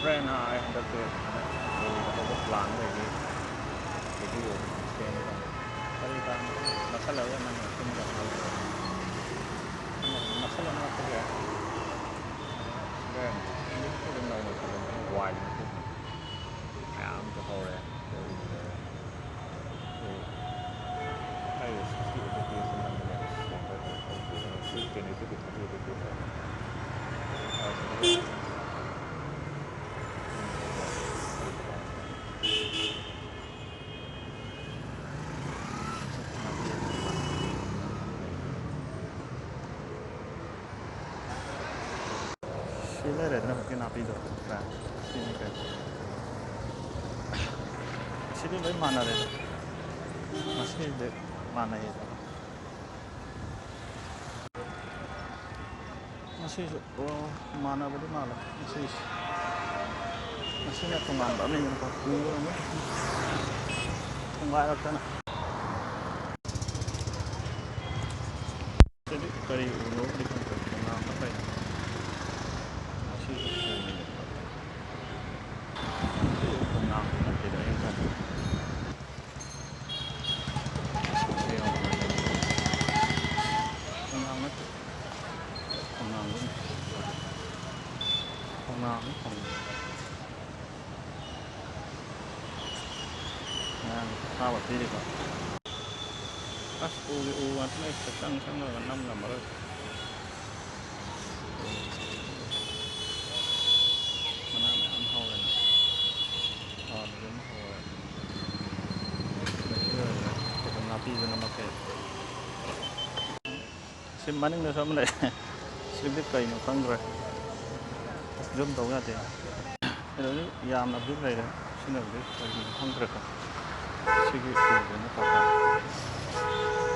friend I had to the plan lagi video send it kali kan masalah yang mana semua masalah apa ya dan ini itu dengan wide itu am ke hore ayo sih itu senang ya sih kan itu kita itu sila rin na kinapido ka sini ka sila ba mana rin masih de mana ya masih oh mana ba di mala masih na tumanda na yung pagkuro mo kung kaya ka na jadi kari ulo di kanto kung nakakapay masih kung nakakapay na yung kanto sao đi được các u ăn này sẽ tăng sang rồi 5 rồi mana ăn hầu này còn đến hầu này chưa còn napi rồi nó mặc sim mana nữa sao này sim biết cây nó tăng rồi zoom tàu ra thì rồi yam nó biết này đấy xin được biết cây nó tăng rồi 시기 보이는 거가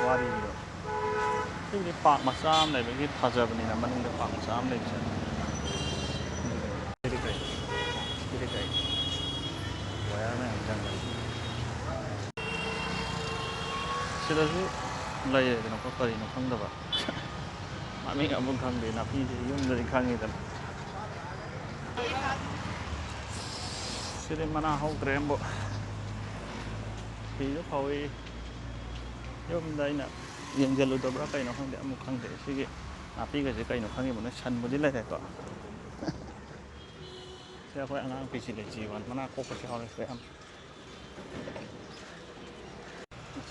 와리로 여기 박 마삼 내 여기 파자분이나 맞는 데 박 마삼 내 있잖아 이렇게 와야는 장관 시다지 라이에 되는 거까지는 강다봐 마음이 한번 강대 나 비지 용들이 강이다 시대 만화 하우드래 뭐 thì lúc hồi hôm đây nè hiện giờ lụt đó cây nó không để một khăn để suy nghĩ phi cái cây nó khăn thì nó săn một đi lại có sẽ phải ăn phi chỉ để chỉ hoàn mà nó có cái họ sẽ ăn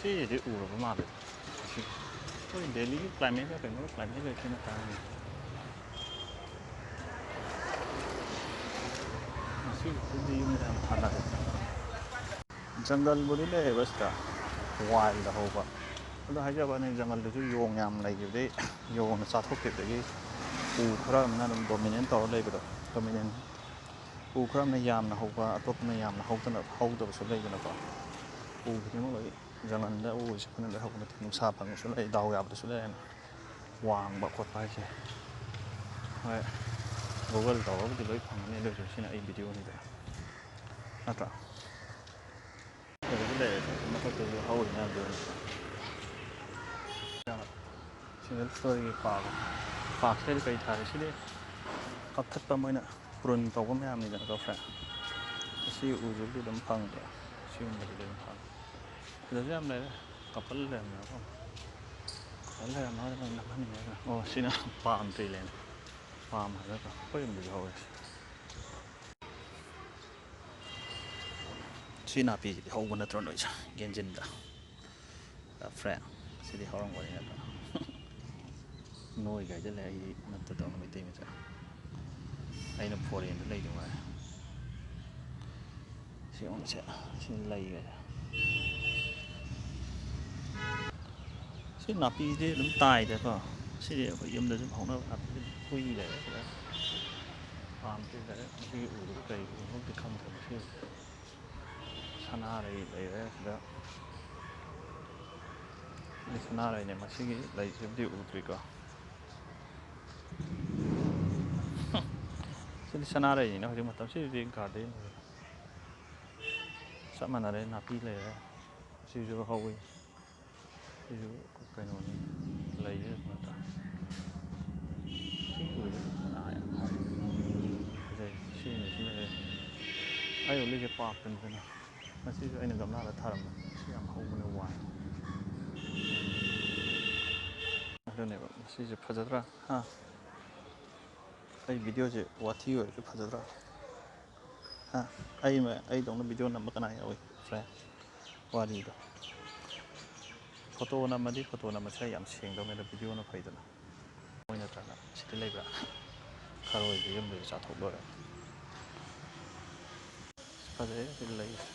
chỉ để ủ rồi mà được thôi để lý lại mấy cái nó lại mấy cái trên nó càng chỉ đi làm thật là जंगल बुरी ले बस का wild होगा तो है जब अने जंगल जो योंग याम लगे दे योंग साथों के दे ऊ खरा में ना डोमिनेंट तौर ले बड़ा डोमिनेंट ऊ खरा में याम ना होगा तो में याम ना होता ना होता बस ले बना पा ऊ कितने में लगे जंगल दा ऊ इसे पने ले होगा में नुसा पंग सुले दाव याब सुले वांग बकोट पाए से है गूगल तौर भी लोग पंग ने ले जो सीना एक वीडियो नहीं था ना cái này nó có từ hồi nha rồi single story park cái cây thải chứ đi học thất ba mươi nè prun tàu có mấy am này là có phải siêu u giúp đi đấm phăng rồi siêu mà đi đấm phăng giờ cái am này có phải làm nữa không phải làm nói là nằm ăn này ô xin nào palm tree lên palm rồi đó có gì được rồi Sina pi di hau guna tron oja genjin da friend sidi horong wali na noi ga je le ai na ta dong mai te me cha ai na phore na lei dong ai si on cha si lei ga si na pi de lum tai da ko si de ko yum da jum hong na na pi hui le da am ti da si u du kai hong ti kham thong si 사나를 내려서 이 사나를 내 마시기 라이즈디 우드리고 시 사나를 이나 그리 맞다 시디 가데 사마나레 나피레 시주 하위 시주 그노니 라이즈 맞다 시구를 나야 그래 시네 시네 ꯑꯩ ꯎꯂꯤꯁꯦ ꯄꯥꯛꯇꯅꯤꯗꯅ ꯃꯁꯤꯁꯨ ꯑꯩꯅ ꯒꯝꯂꯥꯗ ꯊꯥꯔꯝꯕꯅꯤ ꯁꯤ ꯌꯥꯝ ꯍꯧꯕꯅꯦ ꯋꯥꯏ ꯑꯗꯨꯅꯦꯕ ꯃꯁꯤꯁꯦ ꯐꯖꯗ꯭ꯔꯥ ꯍꯥ ꯑꯩ ꯚꯤꯗꯤꯑꯣꯁꯦ ꯋꯥꯊꯤ ꯑꯣꯏꯔꯁꯨ ꯐꯖꯗ꯭ꯔꯥ ꯍꯥ ꯑꯩꯗꯧꯅ ꯚꯤꯗꯤꯑꯣ ꯅꯝꯕ ꯀꯅꯥ ꯌꯥꯎꯏ ꯐ꯭ꯔꯦꯟ ꯋꯥꯔꯤꯗꯣ ꯐꯣꯇꯣ ꯅꯝꯃꯗꯤ ꯐꯣꯇꯣ ꯅꯝꯕꯁꯦ ꯌꯥꯝ ꯁꯦꯡꯗꯧꯅꯦ ꯚꯤꯗꯤꯑꯣꯅ ꯐꯩꯗꯅ ꯃꯣꯏ ꯅꯠꯇ꯭ꯔꯒ ꯁꯤꯗ ꯂꯩꯕ꯭ꯔꯥ ꯈꯔꯣꯏꯁꯦ ꯌꯨꯝꯗꯁꯨ ꯆꯥꯊꯣꯛ ꯂꯣꯏꯔꯦ ꯐꯖꯩ ꯁꯤ ꯂꯩꯁꯦ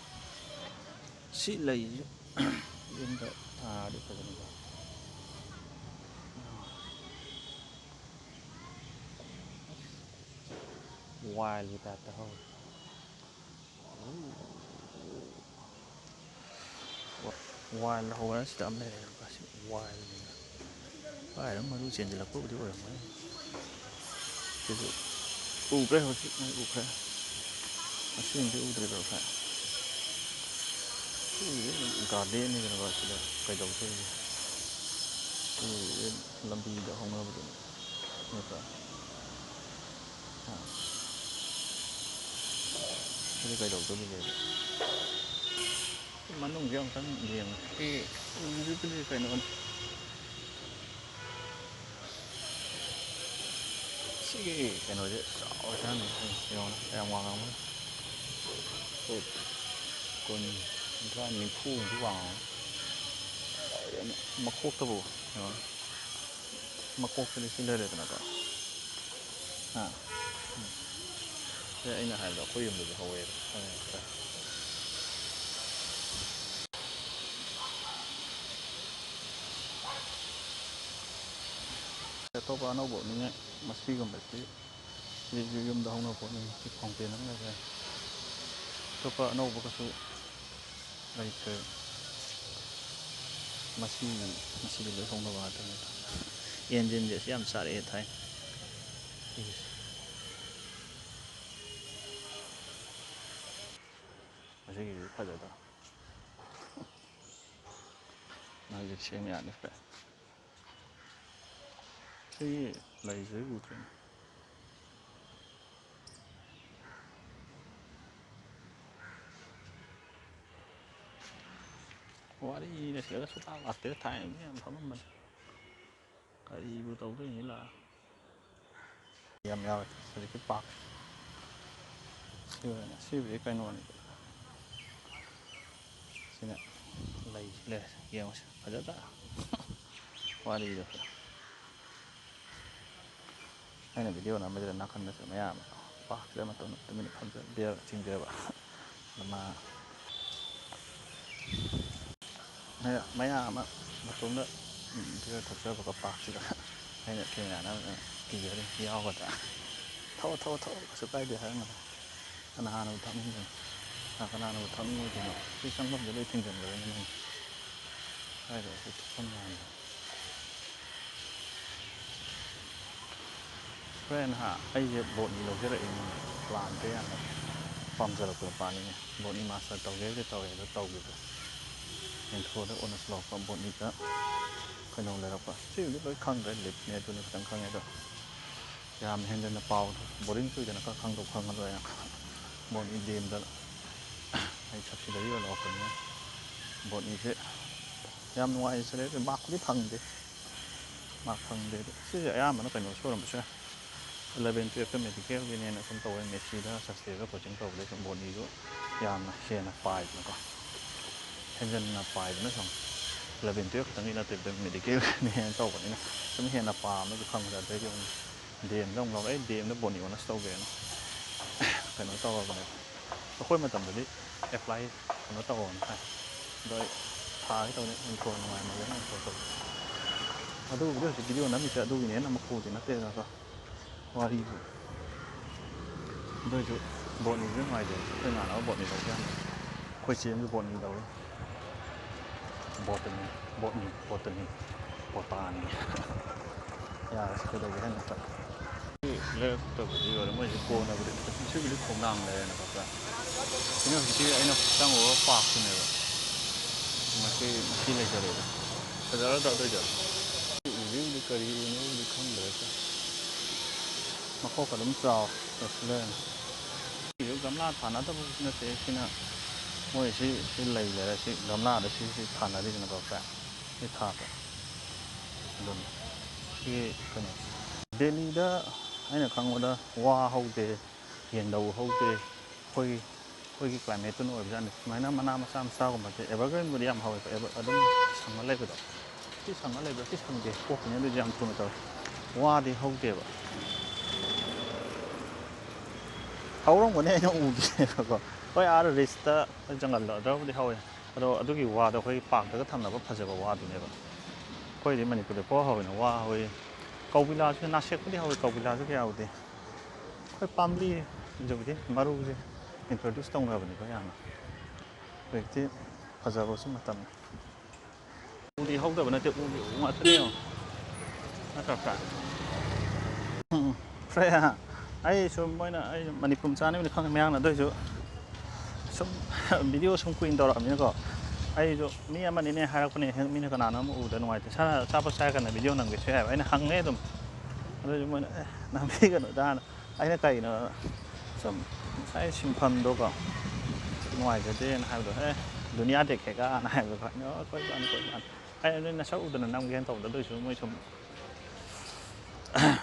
ꯁꯤ ꯂꯩꯁꯦ ꯌꯨꯝꯗ ꯊꯥꯔꯗꯤ ꯐꯖꯅꯤꯀꯣ ꯋꯥꯏꯜꯒꯤ ꯇꯥꯏꯞꯇ ꯍꯧꯋꯦ ꯋꯥꯏꯜꯗ ꯍꯧꯕꯅ ꯁꯤꯗ ꯑꯃ ꯂꯩꯔꯦꯕ ꯁꯤ ꯋꯥꯏꯜꯅꯤꯅ ꯀꯥꯏꯗ ꯃꯔꯨ ꯆꯦꯟꯁꯤꯜꯂꯛꯄꯕꯨꯗꯤ ꯑꯣꯏꯔꯝꯒꯅꯤ ꯁꯤꯁꯨ ꯎꯈ꯭ꯔꯦ ꯍꯧꯖꯤꯛ ꯅꯣꯏ ꯎꯈ꯭ꯔꯦ ꯑꯁꯤꯃꯗꯤ ꯎꯗ꯭ꯔꯤꯕ꯭ꯔꯥ ꯐ꯭ꯔꯦꯟ ꯁꯤꯒꯤꯗꯤ ꯒꯥꯔꯗꯦꯟꯅꯤꯗꯅꯀꯣ ꯁꯤꯗ ꯀꯩꯗꯧꯗꯣꯔꯤꯒꯦ ꯁꯤꯒꯤꯗꯤ ꯂꯝꯕꯤꯗ ꯍꯧꯅꯕꯗꯨꯅꯤ ꯅꯠꯇ꯭ꯔꯥ ꯁꯤꯗꯤ ꯀꯩꯗꯧꯗꯣꯔꯤꯒꯦꯕ ꯃꯅꯨꯡꯁꯦ ꯑꯃꯨꯛꯇꯪ ꯌꯦꯡꯉꯨ ꯎꯔꯤꯕꯗꯤ ꯀꯩꯅꯣꯅꯤ ꯁꯤꯒꯤ ꯀꯩꯅꯣꯁꯦ ꯆꯥꯎꯔꯖꯥꯠꯅꯤ ꯌꯦꯡꯉꯣꯅ ꯀꯌꯥꯝ ꯋꯥꯡꯉꯝꯒꯅꯤ ꯐꯨꯠ 10, 30, 40ꯃꯨꯛꯇꯤ ꯋꯥꯡꯉꯝꯒꯅꯤ ꯃꯈꯣꯛꯇꯕꯨ ꯌꯦꯡꯉꯣꯅ ꯃꯀꯣꯛꯇꯗꯤ ꯁꯤ ꯂꯩꯔꯦꯗꯅꯀꯣ ꯍꯥ ꯁꯤ ꯑꯩꯅ ꯍꯥꯏꯕꯗꯣ ꯑꯩꯈꯣꯏ ꯌꯨꯝꯗꯁꯨ ꯍꯧꯋꯦꯕ ꯈꯪꯉꯦ ꯑꯇꯣꯞꯄ ꯑꯅꯧꯕ ꯎꯠꯅꯤꯡꯉꯥꯏ ꯃꯁꯤꯒꯨꯝꯕꯁꯤ ꯁꯤꯁꯨ ꯌꯨꯝꯗ ꯍꯧꯅꯕ ꯄꯣꯠꯅꯤ ꯁꯤ ꯐꯥꯎꯟꯇꯦꯟ ꯑꯃ ꯂꯩꯔꯦ ꯑꯇꯣꯞꯄ ꯑꯅꯧꯕꯒꯁꯨ ꯂꯩꯇ꯭ꯔꯦ ꯃꯁꯤꯗꯤ ꯂꯣꯏ ꯍꯧꯅꯕ ꯉꯥꯛꯇꯅꯤꯗ ꯑꯦꯟꯖꯤꯟꯁꯦ ꯑꯁꯤ ꯌꯥꯝ ꯆꯥꯔꯛꯑꯦ ꯊꯥꯏꯅ ꯁꯤꯒꯤꯁꯦ ꯃꯁꯤꯒꯤꯁꯤ ꯐꯖꯗ꯭ꯔꯥ ꯃꯥꯒꯤ ꯁꯦꯝ ꯌꯥꯅꯤ ꯐ꯭ꯔꯦꯟ ꯁꯤꯒꯤ ꯂꯩꯁꯦ ꯎꯗ꯭ꯔꯦꯅꯦ ꯋꯥꯔꯤꯅ ꯁꯤꯗ ꯁꯨꯡꯂꯥꯛ ꯂꯥꯛꯇꯦ ꯊꯥꯏꯅꯗꯤ ꯌꯥꯝ ꯐꯝꯃꯝꯕꯅꯤ ꯀꯔꯤꯕꯨ ꯇꯧꯗꯣꯏꯅꯤ ꯂꯥꯛꯑ ꯌꯥꯝ ꯌꯥꯎꯋꯦ ꯍꯧꯖꯤꯛꯀꯤ ꯄꯥꯛ ꯁꯤꯕꯨꯗꯤ ꯀꯩꯅꯣꯅꯤ ꯁꯤꯅ ꯂꯩꯁꯤ ꯂꯩꯔꯦ ꯌꯦꯡꯉꯨꯁꯤ ꯐꯖꯗ꯭ꯔꯥ ꯋꯥꯔꯤꯗꯣ ꯑꯩꯅ ꯚꯤꯗꯤꯑꯣ ꯅꯝꯕꯁꯤꯗ ꯅꯥꯀꯟꯗꯁꯨ ꯃꯌꯥꯝ ꯄꯥꯛꯁꯤꯗ ꯃꯇꯣꯝꯗ ꯇꯨꯃꯤꯟꯅ ꯐꯝꯖꯔ ꯕꯤꯌꯔ ꯆꯤꯡꯖꯕ ꯃꯌꯥꯝ ꯑꯃ ꯃꯇꯣꯝꯗ ꯕꯤꯌꯔ ꯊꯛꯆꯕꯒ ꯄꯥꯛꯁꯤꯗ ꯑꯩꯅ ꯀꯦꯃꯦꯔꯥꯅ ꯀꯤꯖꯔꯤ ꯌꯥꯎꯒꯗ꯭ꯔꯥ ꯊꯛꯑꯣ ꯀꯩꯁꯨ ꯀꯥꯏꯗꯦ ꯍꯥꯏꯔꯝꯕꯅꯦ ꯀꯅꯥꯅꯕꯨ ꯊꯛꯅꯤꯡꯗꯣꯏꯅꯣ ꯀꯅꯥꯅꯕꯨ ꯊꯛꯅꯤꯡꯉꯣꯏꯗꯣꯏꯅꯣ ꯁꯤ ꯆꯪꯐꯝꯁꯦ ꯂꯣꯏ ꯊꯤꯡꯖꯤꯟꯈ꯭ꯔꯦꯅꯦ ꯃꯣꯏꯅ ꯀꯥꯏꯗ ꯁꯤ ꯊꯛꯐꯝ ꯃꯌꯥꯝꯁꯦ ꯐ꯭ꯔꯦꯟ ꯑꯩꯁꯦ ꯕꯣꯠꯅꯤ ꯂꯧꯖꯔꯛꯏꯅꯤ ꯄ꯭ꯂꯥꯟꯁꯦ ꯌꯥꯝꯅ ꯄꯥꯝꯖꯔꯛꯄ ꯄꯥꯅꯤꯡꯉꯦ ꯕꯣꯠꯅꯤ ꯃꯥꯁꯇꯔ ꯇꯧꯒꯦꯕꯨꯗꯤ ꯇꯧꯋꯦ ꯑꯗꯣ ꯇꯧꯈꯤꯗ꯭ꯔꯦ ꯌꯦꯟꯊꯣꯛꯑꯗ ꯑꯣꯅꯔꯁ ꯂꯧꯔꯛꯄ ꯕꯣꯠꯅꯤꯗ ꯀꯩꯅꯣ ꯂꯩꯔꯛꯄ ꯁꯤꯕꯨꯗꯤ ꯂꯣꯏ ꯈꯪꯗ꯭ꯔꯦ ꯂꯤꯞꯅꯦ ꯑꯗꯨꯅ ꯈꯤꯇꯪ ꯈꯪꯉꯦ ꯑꯗꯣ ꯌꯥꯝ ꯍꯦꯟꯖꯟꯅ ꯄꯥꯎꯗꯣ ꯕꯣꯔꯤꯡ ꯆꯨꯏꯗꯅ ꯈꯪꯗꯧ ꯈꯪꯉꯔꯣꯏ ꯕꯣꯠꯅꯤ ꯗꯦꯝꯗ ꯑꯩ ꯁꯕꯁꯤꯗꯔꯤ ꯑꯣꯏꯅ ꯂꯧꯔꯛꯄꯅꯤꯅ ꯕꯣꯠꯅꯤꯁꯦ ꯌꯥꯝ ꯅꯨꯡꯉꯥꯏꯖꯔꯦ ꯑꯗꯨ ꯃꯥꯔꯛꯄꯨꯗꯤ ꯐꯪꯗꯦ ꯃꯥꯔꯛ ꯐꯪꯗꯦ ꯑꯗꯣ ꯁꯤꯁꯦ ꯑꯌꯥꯝꯕꯅ ꯀꯩꯅꯣꯁꯨ ꯑꯣꯏꯔꯝꯕꯁꯨ ꯌꯥꯏ 11, 12ꯇ ꯃꯦꯗꯤꯀꯦꯜꯒꯤꯅꯦꯅ ꯁꯨꯝ ꯇꯧꯋꯦ ꯃꯦꯁꯤꯗ ꯁꯕꯁꯇꯦꯠꯇ ꯀꯣꯆꯤꯡ ꯇꯧꯕꯗꯩ ꯁꯨꯝ ꯕꯣꯠꯅꯤꯁꯨ ꯌꯥꯝꯅ ꯍꯦꯟꯅ ꯄꯥꯏꯗꯅꯀꯣ ꯍꯦꯟꯖꯟꯅ ꯄꯥꯏꯗꯅ ꯁꯨꯝ 11, 12 ꯈꯛꯇꯪꯒꯤ ꯅꯠꯇꯕꯤꯗ ꯃꯦꯗꯤꯀꯦꯜꯅꯦꯅ ꯇꯧꯕꯅꯤꯅ ꯁꯨꯝ ꯍꯦꯟꯅ ꯄꯥꯝꯅꯁꯨ ꯈꯪꯕꯗ ꯑꯗꯩꯗꯤ ꯑꯃꯨꯛ ꯗꯦꯝꯗ ꯑꯃꯨꯛ ꯂꯧꯔꯛꯑꯦ ꯗꯦꯝꯗ ꯕꯣꯠꯅꯤ ꯑꯣꯅꯔꯁ ꯇꯧꯒꯦꯅ ꯀꯩꯅꯣ ꯇꯧꯔꯕꯅꯦꯕ ꯑꯩꯈꯣꯏ ꯃꯇꯝꯗꯗꯤ ꯑꯦꯄ꯭ꯂꯥꯏ ꯀꯩꯅꯣ ꯇꯧꯔꯣꯅ ꯍꯥꯏ ꯑꯗꯣ ꯑꯩ ꯊꯥꯒꯦ ꯇꯧꯅꯤ ꯏꯟꯊ꯭ꯔꯣ ꯅꯨꯡꯉꯥꯏꯅꯕꯅ ꯏꯟꯊ꯭ꯔꯣ ꯇꯧꯕ ꯑꯗꯨꯕꯨꯗꯤ ꯍꯧꯖꯤꯛ ꯚꯤꯗꯤꯑꯣ ꯅꯝꯃꯤꯁꯦ ꯑꯗꯨꯒꯤꯅꯦꯅ ꯃꯀꯨꯗꯤ ꯅꯠꯇꯦꯗꯅꯀꯣ ꯋꯥꯔꯤꯕꯨ ꯑꯗꯨꯏꯁꯨ ꯕꯣꯠꯅꯤꯁꯨ ꯅꯨꯡꯉꯥꯏꯖꯩ ꯑꯩꯈꯣꯏ ꯏꯃꯥꯟꯅꯕ ꯕꯣꯠꯅꯤ ꯂꯧꯒꯦ ꯍꯥꯏꯕ ꯑꯩꯈꯣꯏ ꯆꯦꯝꯁꯨ ꯕꯣꯠꯅꯤ ꯂꯧꯋꯤ ꯕꯣꯇꯅꯤ ꯕꯣꯇꯥꯅꯤ ꯌꯥꯔꯁꯤ ꯀꯩꯗꯧꯒꯦ ꯍꯥꯏ ꯅꯠꯇ꯭ꯔꯥ ꯂꯩꯔꯛꯇꯕꯗꯤ ꯑꯣꯏꯔꯦ ꯃꯣꯏꯁꯦ ꯀꯣꯟꯅꯕꯨꯗꯤ ꯁꯤꯕꯨꯗꯤ ꯈꯣꯡꯅꯥꯡ ꯂꯩꯔꯦꯅꯀꯣ ꯁꯤꯅ ꯍꯧꯖꯤꯛꯀꯤ ꯑꯩꯅ ꯆꯪꯉꯨꯕ ꯄꯥꯔꯛꯇꯨꯅꯦꯕ ꯃꯁꯤ ꯂꯩꯖꯔꯦꯕ ꯐꯖꯔꯗ꯭ꯔꯥ ꯑꯗꯨꯏꯗꯣ ꯎꯕꯤꯕꯨꯗꯤ ꯀꯔꯤ ꯎꯅꯣꯕꯨꯗꯤ ꯈꯪꯗ꯭ꯔꯦ ꯃꯈꯣꯛꯀ ꯑꯗꯨꯝ ꯆꯥꯎ ꯂꯩꯔꯅꯤ ꯒꯝꯂꯥ ꯊꯥꯅꯗꯕꯁꯨ ꯅꯠꯇꯦ ꯁꯤꯅ ꯃꯣꯏꯁꯤ ꯂꯩ ꯂꯩꯔꯦ ꯁꯤ ꯒꯝꯂꯥꯗ ꯁꯤ ꯊꯥꯅꯔꯤꯗꯅꯀꯣ ꯁꯤ ꯊꯥꯕ ꯑꯗꯨꯅꯤ ꯁꯤ ꯀꯩꯅꯣ ꯗꯦꯜꯂꯤꯗ ꯑꯩꯅ ꯈꯪꯕꯗ ꯋꯥ ꯍꯧꯗꯦ ꯌꯦꯟꯙꯧ ꯍꯧꯗꯦ ꯑꯩꯈꯣꯏꯒꯤ ꯀ꯭ꯂꯥꯏꯃꯦꯠꯇꯨꯅ ꯑꯣꯏꯕꯖꯥꯠꯅꯤ ꯁꯨꯃꯥꯏꯅ ꯃꯅꯥ ꯃꯆꯥ ꯃꯆꯥꯒꯨꯝꯕꯁꯦ ꯑꯦꯚꯔꯒ꯭ꯔꯤꯟꯕꯨꯗꯤ ꯌꯥꯝ ꯍꯧꯋꯦꯕ ꯑꯗꯨꯝ ꯁꯪꯉ ꯂꯩꯕꯗꯣ ꯁꯤ ꯁꯪꯉ ꯂꯩꯕ꯭ꯔꯥ ꯁꯤ ꯁꯪꯗꯦ ꯀꯣꯛꯈꯤꯅꯤ ꯑꯗꯨꯁꯨ ꯌꯥꯝ ꯊꯨꯅ ꯇꯧꯋꯦ ꯋꯥꯗꯤ ꯍꯧꯗꯦꯕ ꯍꯧꯔꯝꯒꯅꯤ ꯑꯩꯅ ꯎꯗꯦꯕꯀꯣ ꯍꯣꯏ ꯑꯥꯗ ꯔꯤꯁꯇ ꯖꯪꯒꯜꯗꯣ ꯑꯗꯨꯕꯨꯗꯤ ꯍꯧꯋꯦ ꯑꯗꯣ ꯑꯗꯨꯒꯤ ꯋꯥꯗꯣ ꯑꯩꯈꯣꯏ ꯄꯥꯛꯇꯒ ꯊꯝꯅꯕ ꯐꯖꯕ ꯋꯥꯗꯨꯅꯦꯕ ꯑꯩꯈꯣꯏꯗꯤ ꯃꯅꯤꯄꯨꯔꯗ ꯄꯣꯛ ꯍꯧꯋꯤꯅ ꯋꯥ ꯍꯧꯋꯤ ꯀꯧꯕꯤꯂꯥꯁꯨ ꯅꯥꯁꯦꯛꯄꯨꯗꯤ ꯍꯧꯋꯤ ꯀꯧꯕꯤꯂꯥꯁꯨ ꯀꯌꯥ ꯍꯧꯗꯦ ꯑꯩꯈꯣꯏ ꯄꯥꯝꯕꯤꯁꯤꯕꯨꯗꯤ ꯃꯔꯨꯁꯦ ꯏꯟꯇ꯭ꯔꯣꯗ꯭ꯌꯨꯁ ꯇꯧꯅꯕꯅꯤꯀꯣ ꯌꯥꯝꯅ ꯍꯧꯖꯤꯛꯇꯤ ꯐꯖꯕꯁꯨ ꯃꯇꯝꯅꯤ ꯎꯗꯤ ꯍꯧꯗꯕ ꯅꯠꯇꯦ ꯎꯒꯤ ꯎ ꯉꯥꯛꯇꯅꯦ ꯌꯦꯡꯉꯣ ꯅꯠꯇ꯭ꯔꯥ ꯐ꯭ꯔꯦ ꯑꯩ ꯁꯨꯝ ꯃꯣꯏꯅ ꯑꯩ ꯃꯅꯤꯄꯨꯔ ꯃꯆꯥꯅꯤꯕꯨꯗꯤ ꯈꯪꯉꯦ ꯃꯌꯥꯝꯅ ꯑꯗꯨꯏꯁꯨ ꯁꯨꯝ ꯚꯤꯗꯤꯑꯣ ꯁꯨꯝ ꯀꯨꯏꯅ ꯇꯧꯔꯛꯑꯕꯅꯤꯅꯀꯣ ꯑꯩꯁꯨ ꯃꯤ ꯑꯃꯅꯤꯅꯦ ꯍꯥꯏꯔꯛꯄꯅꯦ ꯃꯤꯅ ꯀꯅꯥꯅꯣ ꯑꯃ ꯎꯕꯗ ꯅꯨꯡꯉꯥꯏꯇꯦ ꯁꯥꯅ ꯑꯆꯥꯄꯣꯠ ꯆꯥꯔꯀꯥꯟꯗ ꯚꯤꯗꯤꯑꯣ ꯅꯝꯒꯦꯁꯨ ꯌꯥꯏꯕ ꯑꯩꯅ ꯍꯪꯉꯦ ꯑꯗꯨꯝ ꯑꯗꯨꯁꯨ ꯃꯣꯏꯅ ꯅꯝꯕꯤꯒꯅꯨꯗꯅ ꯑꯩꯅ ꯀꯩꯅꯣ ꯁꯨꯝ ꯉꯁꯥꯏ ꯁꯤꯟꯐꯝꯗꯣꯀꯣ ꯅꯨꯡꯉꯥꯏꯖꯗꯦꯅ ꯍꯥꯏꯕꯗꯣ ꯗꯨꯅꯤꯌꯥ ꯗꯦꯈꯦꯒꯥꯅ ꯍꯥꯏꯕꯗꯣ ꯀꯣꯏ ꯑꯩꯅ ꯅꯣꯏ ꯅꯁꯛ ꯎꯗꯅ ꯅꯝꯒꯦꯅ ꯇꯧꯕꯗ ꯑꯗꯨꯏꯁꯨ ꯃꯣꯏ ꯁꯨꯝ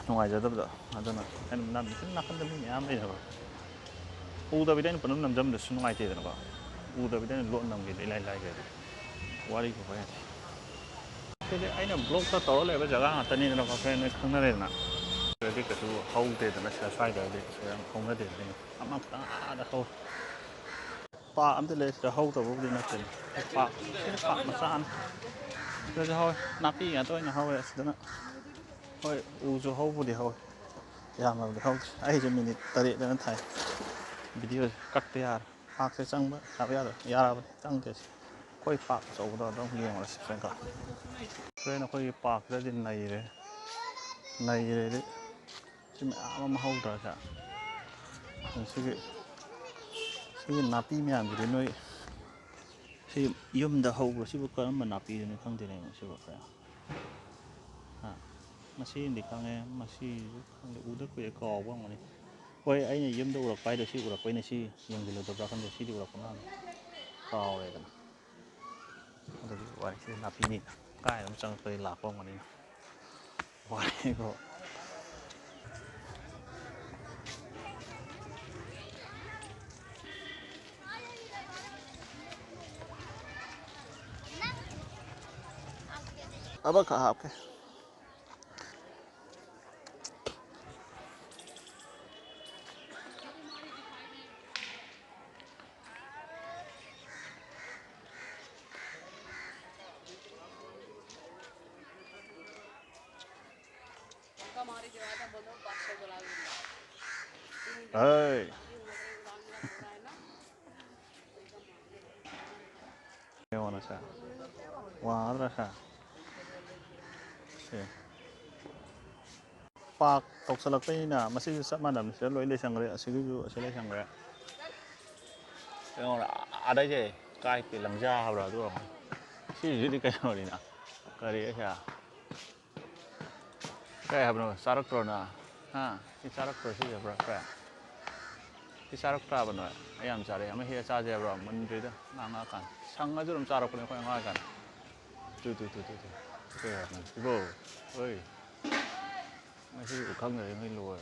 ꯅꯨꯡꯉꯥꯏꯖꯗꯕꯗꯣ ꯑꯗꯨꯅ ꯑꯩꯅ ꯅꯝꯃꯤ ꯁꯨꯝ ꯅꯥꯀꯟꯗ ꯃꯤ ꯃꯌꯥꯝ ꯂꯩꯅꯕ ꯎꯗꯕꯤꯗ ꯑꯩꯅ ꯄꯨꯟꯅꯝ ꯅꯝꯖꯟꯕꯗꯁꯨ ꯅꯨꯡꯉꯥꯏꯇꯦꯗꯅꯀꯣ ꯎꯗꯕꯤꯗ ꯑꯩꯅ ꯂꯣꯠ ꯅꯝꯒꯦꯗꯤ ꯏꯂꯥꯏ ꯂꯥꯏꯒ꯭ꯔꯦꯕ ꯋꯥꯔꯤ ꯄꯨꯕ ꯌꯥꯗꯦ ꯁꯤꯗꯤ ꯑꯩꯅ ꯕ꯭ꯂꯣꯛꯇ ꯇꯧꯔ ꯂꯩꯕ ꯖꯒꯥ ꯉꯥꯛꯇꯅꯤꯗꯅꯀꯣ ꯅꯣꯏ ꯈꯪꯅꯔꯦꯗꯅ ꯁꯤꯗꯗꯤ ꯀꯩꯁꯨ ꯍꯧꯗꯦꯗꯅ ꯁ꯭ꯋꯥꯏꯗꯗꯤ ꯀꯩꯁꯨ ꯌꯥꯝ ꯍꯧꯅꯗꯦꯗꯅ ꯑꯃꯈꯛꯇꯪ ꯑꯥꯗ ꯍꯧꯋꯤ ꯄꯥꯛ ꯑꯝꯇ ꯂꯩ ꯁꯤꯗ ꯍꯧꯗꯕꯕꯨꯗꯤ ꯅꯠꯇꯦ ꯄꯥꯛ ꯁꯤꯅ ꯄꯥꯛ ꯃꯆꯥꯅꯤ ꯁꯤꯗꯁꯨ ꯍꯧꯋꯦ ꯅꯥꯄꯤ ꯉꯥꯛꯇ ꯑꯣꯏꯅ ꯍꯧꯋꯦ ꯑꯁꯤꯗꯅ ꯍꯣꯏ ꯎꯁꯨ ꯍꯧꯕꯨꯗꯤ ꯍꯧꯋꯤ ꯌꯥꯝꯅꯕꯨꯗꯤ ꯍꯧꯗꯦ ꯑꯩꯁꯨ ꯃꯤꯅꯤꯠ 7 ꯊꯥꯏ ꯚꯤꯗꯤꯑꯣꯁꯦ ꯀꯛꯄ ꯌꯥꯔꯦ ꯄꯥꯛꯁꯦ ꯆꯪꯕ ꯌꯥꯕ ꯌꯥꯗꯕ ꯌꯥꯔꯕꯅꯤ ꯆꯪꯗꯦ ꯁꯤ ꯑꯩꯈꯣꯏ ꯄꯥꯛ ꯑꯆꯧꯕꯗꯣ ꯑꯗꯨꯝ ꯌꯦꯡꯉꯨꯔꯁꯤ ꯐ꯭ꯔꯦꯟꯀꯣ ꯐ꯭ꯔꯦꯟ ꯑꯩꯈꯣꯏꯒꯤ ꯄꯥꯛꯁꯤꯗꯗꯤ ꯅꯩꯔꯦꯗꯤ ꯁꯤ ꯃꯌꯥꯝ ꯑꯃ ꯍꯧꯗ꯭ꯔꯁꯦ ꯁꯤꯒꯤ ꯅꯥꯄꯤ ꯃꯌꯥꯝꯁꯤꯗꯤ ꯅꯣꯏ ꯁꯤ ꯌꯨꯝꯗ ꯍꯧꯕ꯭ꯔꯣ ꯁꯤꯕꯨ ꯀꯔꯝꯕ ꯅꯥꯄꯤꯗꯨꯅꯣ ꯈꯪꯗꯦꯅꯦ ꯁꯤꯕꯨ ꯈꯔ ꯃꯁꯤꯗꯤ ꯈꯪꯉꯦ ꯃꯁꯤꯁꯨ ꯈꯪꯗꯦ ꯎꯗ ꯀꯨꯏꯔꯦ ꯀꯥꯎꯕ ꯉꯝꯒꯅꯤ ꯍꯣꯏ ꯑꯩꯅ ꯌꯨꯝꯗ ꯎꯔꯛꯄ ꯍꯥꯏꯗꯣ ꯁꯤ ꯎꯔꯛꯄꯩꯅꯦ ꯁꯤ ꯌꯦꯡꯁꯤꯜꯂꯨꯗꯕ꯭ꯔꯥ ꯈꯪꯗꯦ ꯁꯤꯗꯤ ꯎꯔꯛꯄ ꯃꯥꯜꯂꯦ ꯀꯥꯎꯔꯦꯗꯅ ꯑꯗꯨꯒꯤ ꯋꯥꯔꯤꯁꯤ ꯅꯥꯄꯤꯅꯤꯅ ꯀꯥꯏꯗ ꯑꯃ ꯆꯪꯉꯛꯄꯗꯒꯤ ꯂꯥꯛꯄ ꯉꯝꯒꯅꯤꯅ ꯋꯥꯔꯤꯀꯣ ꯑꯃꯈꯛ ꯍꯥꯞꯀꯦ Hey. Gimana sih? Wah, terasa. Sih. Pak, toksalakpayina, masih sa manam sila loy lesangre, asigu sila lesangre. Gimana? Ada je, kai pilangja habra tu. Sih jadi kayak mana ni? Kari ya. Kayak habra, sarak trona. Ha, si sarak tro sih habra kayak. Si sarak tra apa no? Ayam cari, kami hias aja habra, mendri dah, nggak kan. Sang aja rum sarak punya kau yang nggak kan. Tu. Kayak mana? Ibu, oi. Masih ukang dari yang luar.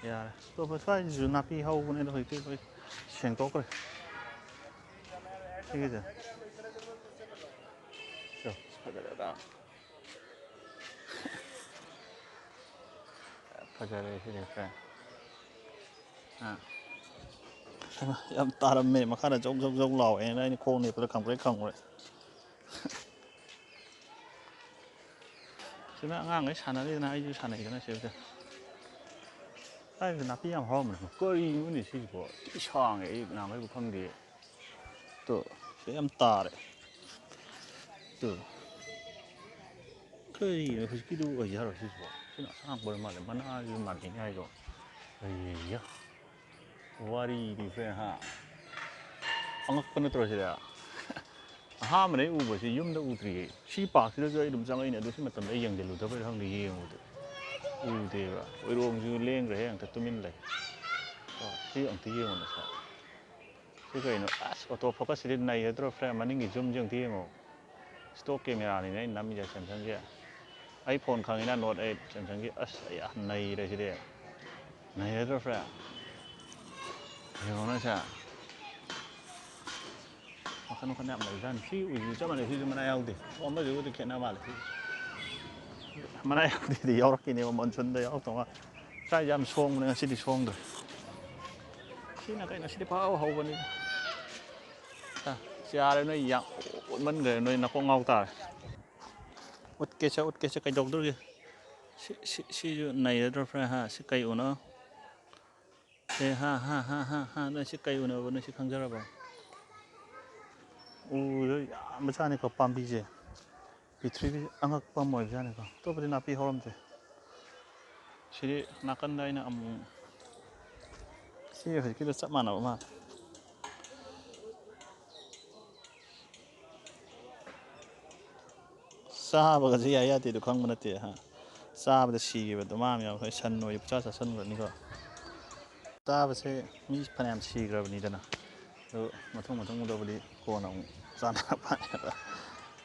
Ya, tu pasal itu napi hau punya tu itu sengkok le. Ini je. So, ada dah. Fajar ini kan. Yang taram me, makanya jog lau. Ini kau ni pada kangkut. Cuma ngang sana ni, na itu sana itu na siapa? Tapi napi yang hau mana? Kau ini sih kau, isang ngang bukan dia. Tu, yang tar. Tu. Kau ini kita ajar sih kau. Sina sang boleh malam mana aja makin aja. Iya. Wari di sana. Angkat pun terus dia. ꯑꯍꯥꯟꯕꯅꯦ ꯎꯕꯁꯤ ꯌꯨꯝꯗ ꯎꯗ꯭ꯔꯤꯌꯦ ꯁꯤ ꯄꯥꯛꯁꯤꯗꯁꯨ ꯑꯩ ꯑꯗꯨꯝ ꯆꯪꯉꯛꯏꯅꯦ ꯑꯗꯨ ꯁꯤ ꯃꯇꯝꯗ ꯑꯩ ꯌꯦꯡꯁꯤꯜꯂꯨꯗꯕꯩ ꯈꯪꯗꯦ ꯌꯦꯡꯉꯨꯗꯦ ꯎꯗꯦꯕ ꯎꯏꯔꯣꯡꯁꯨ ꯂꯦꯡꯈ꯭ꯔꯦ ꯑꯝꯇ ꯇꯨꯃꯤꯟ ꯂꯩ ꯁꯤ ꯑꯝꯇ ꯌꯦꯡꯉꯨꯅ ꯁꯥꯔ ꯁꯤ ꯀꯩꯅꯣ ꯑꯁ ꯑꯣꯇꯣ ꯐꯣꯀꯁꯁꯤꯗꯤ ꯅꯩꯔꯗ꯭ꯔꯣ ꯐ꯭ꯔꯦꯟ ꯃꯅꯤꯡꯒꯤ ꯖꯨꯝꯁꯦ ꯑꯝꯇ ꯌꯦꯡꯉꯣ ꯁ꯭ꯇꯣꯛ ꯀꯦꯃꯦꯔꯥꯅꯤꯅꯦ ꯑꯩꯅ ꯅꯝꯃꯤꯁꯦ ꯁꯦꯝꯁꯪꯒꯤ ꯑꯩ ꯐꯣꯟ ꯈꯪꯉꯤꯅ ꯅꯣꯠ 8 ꯁꯦꯝꯁꯪꯒꯤ ꯑꯁ ꯌꯥꯝ ꯅꯩꯔꯦ ꯁꯤꯗꯤ ꯅꯩꯔꯗ꯭ꯔꯣ ꯐ꯭ꯔꯦꯟ ꯌꯦꯡꯉꯣꯅ ꯁꯦ ꯃꯈꯟ ꯃꯈꯟ ꯌꯥꯝ ꯂꯩꯕꯖꯥꯠꯅꯤ ꯁꯤ ꯎꯁꯤ ꯆꯞ ꯃꯥꯟꯅꯩ ꯁꯤꯁꯨ ꯃꯅꯥ ꯌꯥꯎꯗꯦ ꯑꯃꯁꯤꯕꯨꯗꯤ ꯈꯦꯠꯅꯕ ꯃꯥꯜꯂꯦ ꯃꯅꯥ ꯌꯥꯎꯗꯦꯗꯤ ꯌꯥꯎꯔꯛꯈꯤꯅꯦꯕ ꯃꯣꯟꯁꯨꯟꯗ ꯌꯥꯎꯔꯛꯇꯧ ꯃꯥꯜꯂꯦ ꯁ꯭ꯋꯥꯏꯁꯦ ꯌꯥꯝ ꯁꯣꯡꯕꯅꯦ ꯉꯁꯤꯗꯤ ꯁꯣꯡꯗ꯭ꯔꯦ ꯁꯤꯅ ꯀꯩꯅꯣ ꯁꯤꯗꯤ ꯄꯥꯎ ꯍꯧꯕꯅꯤ ꯌꯥꯔꯦ ꯅꯣꯏ ꯌꯥꯝ ꯑꯣꯠꯃꯟꯈ꯭ꯔꯦ ꯅꯣꯏ ꯅꯀꯣꯡ ꯉꯥꯎ ꯇꯥꯔꯦ ꯎꯠꯀꯦꯁꯦ ꯀꯩꯗꯧꯗꯣꯔꯤꯒꯦ ꯁꯤꯁꯨ ꯅꯩꯔꯗ꯭ꯔꯣ ꯐ꯭ꯔꯦꯟ ꯍꯥ ꯁꯤ ꯀꯩ ꯎꯅꯣ ꯁꯤ ꯍꯥ ꯅꯣꯏ ꯁꯤ ꯀꯩ ꯎꯅꯕ ꯅꯣꯏ ꯁꯤ ꯈꯪꯖꯔꯕꯣ ꯎꯗꯣ ꯌꯥꯝꯕꯖꯥꯠꯅꯤꯀꯣ ꯄꯥꯝꯕꯤꯁꯦ ꯄ꯭ꯔꯤꯊ꯭ꯔꯤꯕꯤꯁꯦ ꯑꯉꯛꯄ ꯑꯃ ꯑꯣꯏꯕꯖꯥꯠꯅꯤꯀꯣ ꯑꯇꯣꯞꯄꯗꯤ ꯅꯥꯄꯤ ꯍꯧꯔꯝꯗ꯭ꯔꯦ ꯁꯤꯗꯤ ꯅꯥꯀꯟꯗ ꯑꯩꯅ ꯑꯃꯨꯛ ꯁꯤꯒ ꯍꯧꯖꯤꯛꯀꯤꯗ ꯆꯞ ꯃꯥꯟꯅꯕ ꯃꯥꯜꯂꯦ ꯆꯥꯕꯒꯁꯦ ꯌꯥꯏ ꯌꯥꯗꯦꯗꯣ ꯈꯪꯕ ꯅꯠꯇꯦ ꯍꯥ ꯆꯥꯕꯗ ꯁꯤꯈꯤꯕꯗꯣ ꯃꯥ ꯌꯥꯎ ꯍꯣꯏ ꯁꯟ ꯑꯣꯏ ꯄꯨꯆꯥ ꯆꯥꯁꯟꯈ꯭ꯔꯅꯤꯀꯣ ꯆꯥꯕꯁꯦ ꯃꯤ ꯐꯅꯌꯥꯝ ꯁꯤꯈ꯭ꯔꯕꯅꯤꯗꯅ ꯑꯗꯨ ꯃꯇꯨꯡꯗꯕꯨꯗꯤ ꯀꯣꯟꯅ ꯑꯃꯨꯛ ꯆꯥꯅꯔꯛꯄꯅꯦꯕ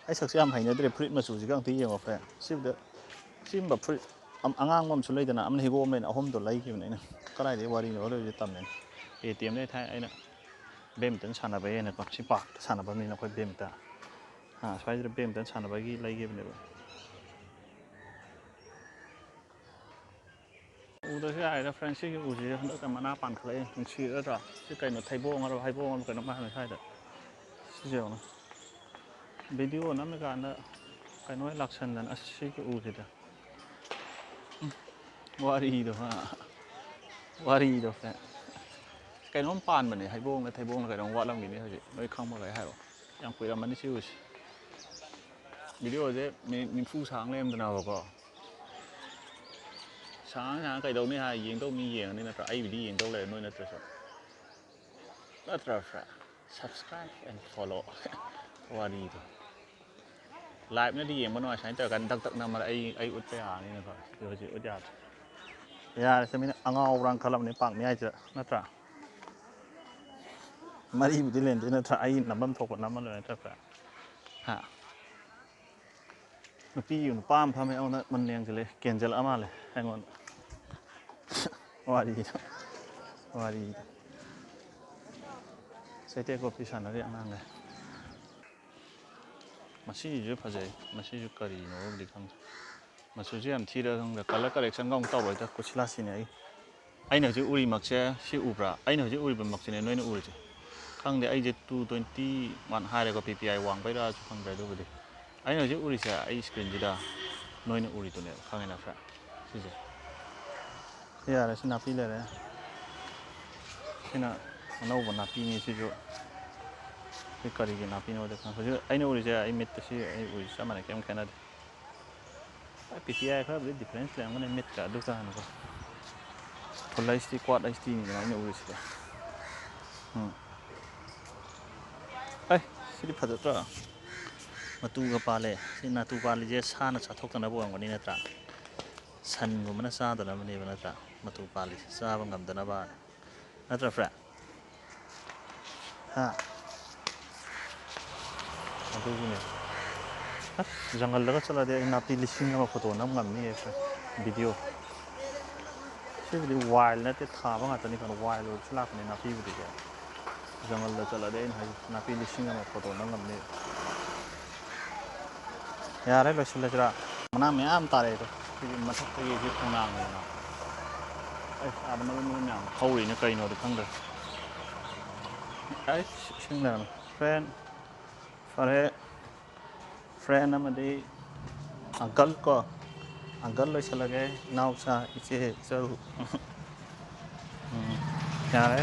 ꯑꯩ ꯁꯛꯁꯦ ꯌꯥꯝ ꯍꯩꯅꯗ꯭ꯔꯦ ꯐꯨꯔꯤꯠ ꯃꯆꯨꯁꯤꯒ ꯑꯝꯇ ꯌꯦꯡꯉꯣ ꯐ꯭ꯔꯦꯟ ꯁꯤꯒꯨꯝꯕ ꯐꯨꯔꯤꯠ ꯑꯉꯥꯡꯕ ꯑꯃꯁꯨ ꯂꯩꯗꯅ ꯑꯃꯅ ꯍꯤꯒꯣꯛ ꯑꯃ ꯂꯩꯅ ꯑꯍꯨꯝꯗꯣ ꯂꯩꯈꯤꯕꯅꯦ ꯑꯩꯅ ꯀꯗꯥꯏꯗꯒꯤ ꯋꯥꯔꯤꯅꯣ ꯑꯗꯨꯏꯗꯤ ꯇꯝꯃꯦꯅ ATMꯗꯒꯤ ꯊꯥꯏ ꯑꯩꯅ ꯕꯦꯠꯃꯤꯟꯇꯟ ꯁꯥꯟꯅꯕꯩꯅꯀꯣ ꯁꯤ ꯄꯥꯔꯛꯇ ꯁꯥꯟꯅꯕꯅꯤꯅ ꯑꯩꯈꯣꯏ ꯕꯦꯠꯃꯤꯟꯇꯟ ꯁ꯭ꯋꯥꯏꯁꯤꯗ ꯕꯦꯠꯃꯤꯟꯇꯟ ꯁꯥꯟꯅꯕꯒꯤ ꯂꯩꯈꯤꯕꯅꯦꯕ ꯎꯗ꯭ꯔꯁꯨ ꯌꯥꯔꯦꯗ ꯐ꯭ꯔꯦꯟ ꯁꯤꯒꯤ ꯎꯁꯤꯁꯦ ꯍꯟꯗꯛꯇ ꯃꯅꯥ ꯄꯥꯟꯈꯠꯂꯛꯑꯦ ꯅꯨꯡꯁꯤꯔꯗ꯭ꯔꯥ ꯁꯤ ꯀꯩꯅꯣ ꯊꯩꯕꯣꯡ ꯍꯥꯏꯕ ꯍꯩꯕꯣꯡ ꯍꯥꯏꯕ ꯀꯩꯅꯣꯝ ꯍꯥꯏꯕꯅꯤ ꯁ꯭ꯋꯥꯏꯗ ꯁꯤꯁꯦ ꯌꯦꯡꯉꯨ ꯚꯤꯗꯤꯑꯣ ꯅꯝꯃꯤꯀꯥꯟꯗ ꯀꯩꯅꯣ ꯂꯥꯛꯁꯟꯗꯅ ꯑꯁ ꯁꯤꯒꯤ ꯎꯁꯤꯗ ꯋꯥꯔꯤꯗꯣ ꯐ꯭ꯔꯦꯟ ꯀꯩꯅꯣꯝ ꯄꯥꯟꯕꯅꯦ ꯍꯩꯕꯣꯡꯅ ꯊꯩꯕꯣꯡꯅ ꯀꯩꯅꯣꯝ ꯋꯥꯠꯂꯝꯈꯤꯅꯤ ꯍꯧꯖꯤꯛ ꯅꯣꯏ ꯈꯪꯕꯒꯩ ꯍꯥꯏꯔꯛꯑꯣ ꯌꯥꯝ ꯀꯨꯏꯔꯝꯃꯅꯤ ꯁꯤ ꯎꯁꯤ ꯚꯤꯗꯤꯑꯣꯁꯦ ꯃꯤꯅꯤꯠ 40 ꯁꯥꯡ ꯂꯩꯔꯝꯗꯅꯕꯀꯣ ꯁꯥꯡ ꯀꯩꯗꯧꯅꯤ ꯍꯥꯏ ꯌꯦꯡꯗꯧ ꯃꯤ ꯌꯦꯡꯉꯅꯤ ꯅꯠꯇ꯭ꯔꯥ ꯑꯩꯕꯨꯗꯤ ꯌꯦꯡꯗꯧ ꯂꯩꯔꯦ ꯅꯣꯏ ꯅꯠꯇ꯭ꯔꯁꯨ ꯅꯠꯇ꯭ꯔꯥ ꯐ꯭ꯔꯦꯟ ꯁꯕꯁꯀ꯭ꯔꯥꯏꯕ ꯑꯦꯟ ꯐꯣꯂꯣ ꯋꯥꯔꯤꯗꯣ ꯂꯥꯏꯞꯅꯗꯤ ꯌꯦꯡꯕ ꯅꯨꯡꯉꯥꯏ ꯁꯨꯃꯥꯏꯅ ꯇꯧꯔꯀꯥꯟꯗ ꯗꯛ ꯗꯛ ꯅꯝꯃꯒ ꯑꯩ ꯎꯠꯄ ꯌꯥꯔꯅꯤꯅꯀꯣ ꯍꯧꯖꯤꯛ ꯎꯠ ꯌꯥꯗ꯭ꯔꯦ ꯌꯥꯔꯦꯁꯦ ꯃꯤꯅ ꯑꯉꯥꯎꯕ꯭ꯔꯥꯅ ꯈꯜꯂꯝꯕꯅꯤ ꯄꯥꯛ ꯃꯌꯥꯏꯁꯤꯗ ꯅꯠꯇ꯭ꯔꯥ ꯃꯔꯤꯕꯨꯗꯤ ꯂꯩꯅꯗꯣꯏ ꯅꯠꯇ꯭ꯔꯥ ꯑꯩ ꯅꯝꯐꯝ ꯊꯣꯛꯄ ꯅꯝꯃ ꯂꯣꯏꯔꯦ ꯅꯠꯇ꯭ꯔꯥ ꯐ꯭ꯔꯦꯟ ꯍꯥ ꯅꯨꯄꯥ ꯑꯃ ꯐꯝꯃꯦ ꯑꯩꯉꯣꯟꯗ ꯃꯨꯟꯅ ꯌꯦꯡꯁꯤꯜꯂꯦ ꯀꯦꯟꯖꯜꯂꯛꯑ ꯃꯥꯜꯂꯦ ꯑꯩꯉꯣꯟꯗ ꯋꯥꯔꯤꯗꯣ ꯆꯩꯇꯦꯛ ꯀꯣꯄꯤ ꯁꯥꯟꯅꯔꯤ ꯑꯉꯥꯡꯈꯩ ꯃꯁꯤꯁꯤꯁꯨ ꯐꯖꯩ ꯃꯁꯤꯁꯨ ꯀꯔꯤꯅꯣꯕꯨꯗꯤ ꯈꯪꯗꯦ ꯃꯆꯨꯁꯦ ꯌꯥꯝ ꯊꯤꯔ ꯈꯪꯗꯦ ꯀꯂꯔ ꯀꯔꯦꯛꯁꯟꯒ ꯑꯃꯨꯛ ꯇꯧꯔꯣꯏꯗ ꯀꯨꯁꯤꯂꯥꯁꯤꯅꯦ ꯑꯩꯅ ꯍꯧꯖꯤꯛ ꯎꯔꯤꯃꯛꯁꯦ ꯁꯤ ꯎꯕ꯭ꯔꯥ ꯑꯩꯅ ꯍꯧꯖꯤꯛ ꯎꯔꯤꯕꯃꯛꯁꯤꯅꯦ ꯅꯣꯏꯅ ꯎꯔꯤꯁꯦ ꯈꯪꯗꯦ ꯑꯩꯁꯦ 221 ꯍꯥꯏꯔꯦꯀꯣ PPI ꯋꯥꯡꯕꯩꯔꯥꯁꯨ ꯈꯪꯗ꯭ꯔꯦ ꯑꯗꯨꯕꯨꯗꯤ ꯑꯩꯅ ꯍꯧꯖꯤꯛ ꯎꯔꯤꯁꯦ ꯑꯩ ꯏꯁꯀ꯭ꯔꯤꯟꯁꯤꯗ ꯅꯣꯏꯅ ꯎꯔꯤꯗꯨꯅꯦꯕ ꯈꯪꯉꯦ ꯅꯠꯇ꯭ꯔꯥ ꯁꯤꯁꯦ ꯌꯥꯔꯦ ꯁꯤ ꯅꯥꯄꯤ ꯂꯩꯔꯦ ꯁꯤꯅ ꯑꯅꯧꯕ ꯅꯥꯄꯤꯅꯤ ꯁꯤꯁꯨ ꯁꯤ ꯀꯔꯤꯒꯤ ꯅꯥꯄꯤꯅꯣꯗꯤ ꯈꯪꯗꯦ ꯍꯧꯖꯤꯛ ꯑꯩꯅ ꯎꯔꯤꯁꯦ ꯑꯩ ꯃꯤꯠꯇ ꯁꯤ ꯑꯩ ꯎꯔꯤꯁꯦ ꯆꯞ ꯃꯥꯟꯅꯩ ꯀꯩꯝ ꯈꯦꯠꯅꯗꯦ PPI ꯈꯔꯕꯨꯗꯤ ꯗꯤꯐ꯭ꯔꯦꯟꯁ ꯂꯩꯔꯝꯒꯅꯤ ꯃꯤꯠꯀ ꯑꯗꯨꯒꯅꯀꯣ ꯐꯨꯜ HD ꯀ꯭ꯋꯥꯠ HDꯅꯤꯗꯅ ꯑꯩꯅ ꯎꯔꯤꯁꯤꯗꯤ ꯑꯩ ꯁꯤꯗꯤ ꯐꯖꯗ꯭ꯔꯣ ꯃꯇꯨꯒ ꯄꯥꯜꯂꯦ ꯁꯤ ꯃꯇꯨ ꯄꯥꯜꯂꯤꯁꯦ ꯁꯥꯅ ꯆꯥꯊꯣꯛꯇꯅꯕ ꯑꯣꯏꯔꯝꯒꯅꯤ ꯅꯠꯇ꯭ꯔꯥ ꯁꯟꯒꯨꯝꯕꯅ ꯆꯥꯗꯅꯕꯅꯦꯕ ꯅꯠꯇ꯭ꯔꯥ ꯃꯇꯨ ꯄꯥꯜꯂꯤꯁꯦ ꯆꯥꯕ ꯉꯝꯗꯅꯕ ꯅꯠꯇ꯭ꯔꯥ ꯐ꯭ꯔꯦꯟ ꯍꯥ ꯑꯗꯨꯒꯤꯅꯦ ꯑꯁ ꯖꯪꯒꯜꯗꯒ ꯆꯠꯂꯗꯤ ꯑꯩ ꯅꯥꯄꯤ 1000 ꯐꯣꯇꯣ ꯅꯝ ꯉꯝꯅꯤꯌꯦ ꯚꯤꯗꯤꯑꯣ ꯁꯤꯕꯨꯗꯤ ꯋꯥꯏꯜ ꯅꯠꯇꯦ ꯊꯥꯕ ꯉꯥꯛꯇꯅꯤ ꯀꯩꯅꯣ ꯋꯥꯏꯜ ꯑꯣꯏꯕꯁꯨ ꯂꯥꯛꯄꯅꯤ ꯅꯥꯄꯤꯕꯨꯗꯤꯀꯣ ꯖꯪꯒꯜꯗ ꯆꯠꯂꯗꯤ ꯑꯩꯅ ꯍꯥꯏꯁꯦ ꯅꯥꯄꯤ 1000 ꯐꯣꯇꯣ ꯅꯝ ꯉꯝꯅꯤ ꯌꯥꯔꯦ ꯂꯣꯏꯁꯤꯜꯂꯁꯤꯔꯥ ꯃꯅꯥ ꯃꯌꯥꯝ ꯇꯥꯔꯛꯑꯦꯗꯣ ꯁꯤꯒꯤ ꯃꯊꯛꯇꯒꯤ ꯁꯤ ꯈꯣꯡꯅꯥꯡꯅꯤꯗꯅ ꯑꯩꯁ ꯑꯥꯗ ꯃꯔꯨꯝ ꯃꯌꯥꯝ ꯍꯧꯔꯤꯅ ꯀꯩꯅꯣꯗꯤ ꯈꯪꯗ꯭ꯔꯦ ꯑꯩꯁ ꯏꯁꯤꯡ ꯂꯩꯔꯝꯃꯦ ꯐ꯭ꯔꯦꯟ ꯐꯔꯦ ꯐ꯭ꯔꯦꯟ ꯑꯃꯗꯤ ꯑꯪꯀꯜ ꯀꯣ ꯑꯪꯀꯜ ꯂꯣꯏꯁꯤꯜꯂꯒꯦ ꯏꯅꯥꯎꯆꯥ ꯏꯆꯦ ꯏꯆꯜ ꯌꯥꯔꯦ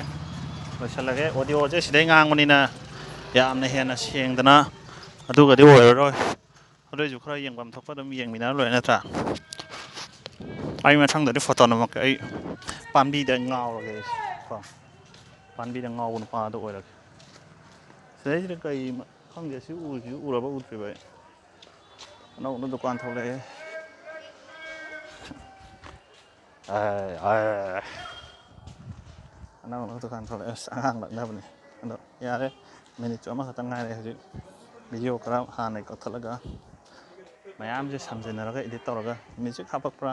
ꯂꯣꯏꯁꯤꯜꯂꯒꯦ ꯑꯣꯗꯤꯑꯣꯁꯦ ꯁꯤꯗꯩ ꯉꯥꯡꯕꯅꯤꯅ ꯌꯥꯝꯅ ꯍꯦꯟꯅ ꯁꯦꯡꯗꯅ ꯑꯗꯨꯒꯗꯤ ꯑꯣꯏꯔꯔꯣꯏ ꯑꯗꯨꯏꯁꯨ ꯈꯔ ꯌꯦꯡꯐꯝ ꯊꯣꯛꯄ ꯑꯗꯨꯝ ꯌꯦꯡꯃꯤꯟꯅꯔ ꯂꯣꯏꯔꯦ ꯅꯠꯇ꯭ꯔꯥ ꯑꯩ ꯃꯊꯪꯗꯗꯤ ꯐꯣꯇꯣ ꯅꯝꯃꯛꯀꯦ ꯑꯩ ꯄꯥꯝꯕꯤꯗ ꯉꯥꯎꯔꯒꯦ ꯀꯣ ꯄꯥꯝꯕꯤꯗ ꯉꯥꯎꯕ ꯅꯨꯄꯥꯗꯣ ꯑꯣꯏꯔꯒꯦ ꯁꯤꯗꯩꯁꯤꯗ ꯀꯩ ꯈꯪꯗꯦ ꯁꯤ ꯎꯁꯤꯁꯨ ꯎꯔꯕ ꯎꯗ꯭ꯔꯤꯕ ꯑꯩ ꯑꯅꯧꯕ ꯗꯨꯀꯥꯟ ꯊꯣꯛꯂꯛꯑꯦ ꯑꯅꯧ ꯗꯨꯀꯥꯟ ꯊꯣꯛꯂꯛꯑꯦ ꯑꯁ ꯑꯉꯥꯡ ꯂꯛꯅꯕꯅꯦ ꯑꯗꯣ ꯌꯥꯔꯦ ꯃꯤꯅꯤꯠꯁꯨ ꯑꯃꯈꯛꯇꯪ ꯉꯥꯏꯔꯦ ꯍꯧꯖꯤꯛ ꯚꯤꯗꯤꯑꯣ ꯈꯔ ꯍꯥꯟꯅꯩ ꯀꯛꯊꯠꯂꯒ ꯃꯌꯥꯝꯁꯦ ꯁꯝꯖꯤꯟꯅꯔꯒ ꯏꯗꯤꯠ ꯇꯧꯔꯒ ꯃ꯭ꯌꯨꯖꯤꯛ ꯍꯥꯞꯄꯛꯄ꯭ꯔꯥ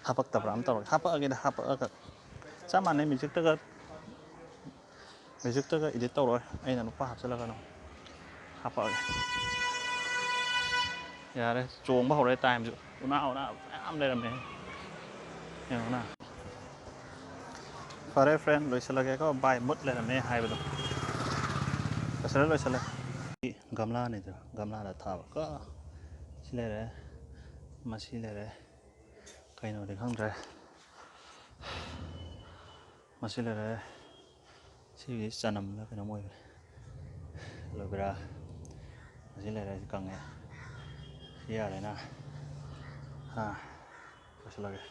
ꯍꯥꯞꯄꯛꯇꯕ꯭ꯔꯥ ꯑꯃ ꯇꯧꯔꯒ ꯍꯥꯞꯄꯛꯑꯒꯦꯗ ꯍꯥꯞꯄꯛꯑꯒ ꯆꯞ ꯃꯥꯟꯅꯩ ꯃ꯭ꯌꯨꯖꯤꯛꯇꯒ ꯏꯗꯤꯠ ꯇꯧꯔꯣꯏ ꯑꯩꯅ ꯅꯨꯄꯥ ꯍꯥꯞꯆꯤꯜꯂꯒ ꯑꯗꯨꯝ ꯍꯥꯞꯄꯛꯑꯒꯦ ꯌꯥꯔꯦ ꯆꯣꯡꯕ ꯍꯧꯔꯦ ꯇꯥꯏꯝꯁꯨ ꯎꯅꯥ ꯃꯌꯥꯝ ꯂꯩꯔꯝꯃꯦ ꯌꯦꯡꯉꯨꯅ ꯐꯔꯦ ꯐ꯭ꯔꯦꯟ ꯂꯣꯏꯁꯤꯜꯂꯒꯦꯀꯣ ꯕꯥꯏ ꯃꯨꯠ ꯂꯩꯔꯝꯃꯦ ꯍꯥꯏꯕꯗꯣ ꯂꯣꯏꯁꯤꯜꯂꯦ ꯒꯝꯂꯥꯅꯤꯗ ꯒꯝꯂꯥꯗ ꯊꯥꯕ ꯁꯤ ꯂꯩꯔꯦ ꯃꯁꯤ ꯂꯩꯔꯦ ꯀꯩꯅꯣꯗꯤ ꯈꯪꯗ꯭ꯔꯦ ꯃꯁꯤ ꯂꯩꯔꯦ ꯁꯤꯒꯤ ꯆꯅꯝꯂ ꯀꯩꯅꯣꯝ ꯑꯣꯏꯕꯅꯦ ꯑꯦꯂꯣꯚꯦꯔꯥ ꯃꯁꯤ ꯂꯩꯔꯦ ꯁꯤ ꯀꯪꯉꯦ ꯁꯤ ꯌꯥꯔꯦꯅ ꯂꯣꯏꯁꯤꯜꯂꯒꯦ